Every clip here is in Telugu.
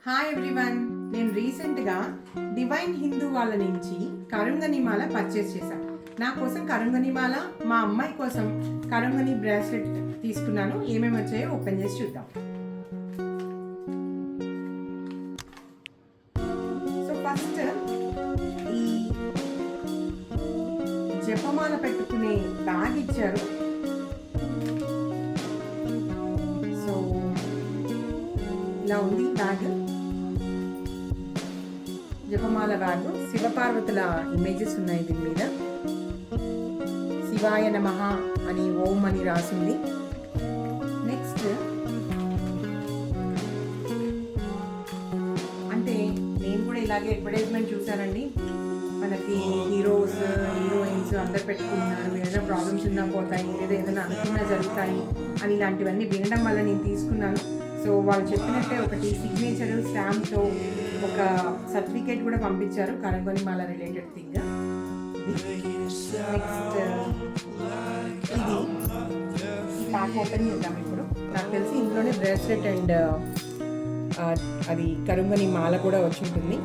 హాయ్ ఎవ్రీవన్, నేను రీసెంట్గా డివైన్ హిందూ వాళ్ళ నుంచి కరుంగనిమాల పర్చేస్ చేశాను. నా కోసం కరుంగనిమాల, మా అమ్మాయి కోసం కరుంగని బ్రాస్లెట్ తీసుకున్నాను. ఏమేమి వచ్చాయో ఓపెన్ చేసి చూద్దాం. సో ఫస్ట్ ఈ జపమాల పెట్టుకునే బ్యాగ్ ఇచ్చారు. సో ఇలా ఉంది బ్యాగ్, జపమాల బ్యాగ్. శివపార్వతుల ఇమేజెస్ ఉన్నాయి దీని మీద. శివాయ నమః అని ఓం అని రాసింది. నెక్స్ట్ అంటే నేను కూడా ఇలాగే అడ్వర్టైజ్మెంట్ చూసానండి. మనకి హీరోస్ హీరోయిన్స్ అందరు పెట్టుకుంటున్నారు, ఏదైనా ప్రాబ్లమ్స్ ఉన్నా పోతాయి, లేదా ఏదైనా అనుకున్నా జరుగుతాయి అని ఇలాంటివన్నీ వినడం వల్ల నేను తీసుకున్నాను. సో వాళ్ళు చెప్పినట్టే ఒకటి సిగ్నేచర్ స్టాంప్తో ఒక సర్టిఫికేట్ కూడా పంపించారు, కరుంగనిమాల రిలేటెడ్ థింగ్. నెక్స్ట్ ఇది ప్యాక్ ఓపెన్ చేద్దాం ఇప్పుడు. నాకు తెలిసి ఇంట్లోనే బ్రేస్లెట్ అండ్ అది కరుంగనిమాల కూడా వచ్చి ఉంటుంది.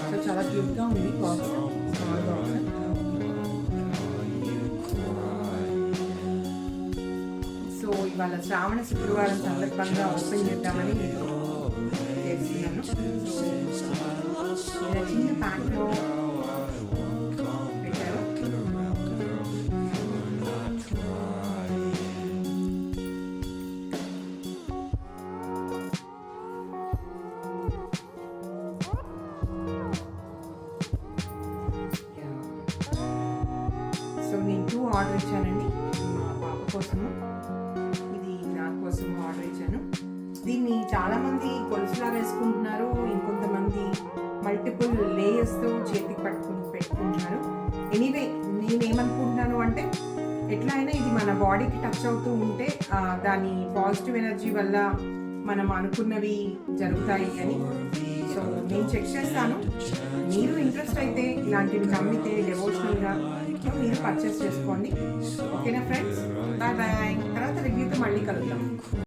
సో చాలా క్యూట్గా ఉంది బాక్స్, స్మాల్ బాక్స్. సో ఇవాళ శ్రావణ శుక్రవారం సందర్భంగా ఓపెన్ చేద్దామని చేస్తున్నాను. ఇలా చిన్న ప్యాక్లో పెట్టారు. సో నేను 2 ఆర్డర్ ఇచ్చానండి, మా పాప కోసము, ఇది నా కోసం ఆర్డర్ ఇచ్చాను. దీన్ని చాలామంది కొలుసులా వేసుకుంటున్నారు, ఇంకొంతమంది మల్టిపుల్ లేయర్స్తో చేతికి పెట్టుకుంటున్నారు. ఎనీవే నేనేమనుకుంటున్నాను అంటే, ఎట్లా అయినా ఇది మన బాడీకి టచ్ అవుతూ ఉంటే దాని పాజిటివ్ ఎనర్జీ వల్ల మనం అనుకున్నవి జరుగుతాయి అని. సో నేను చెక్ చేస్తాను. మీరు ఇంట్రెస్ట్ అయితే ఇలాంటివి నమ్మితే డెవోషనల్గా మీరు పర్చేస్ చేసుకోండి. ఓకేనా ఫ్రెండ్స్, బాయ్ బాయ్. తర్వాత రివ్యూతో మళ్ళీ కలుద్దాం.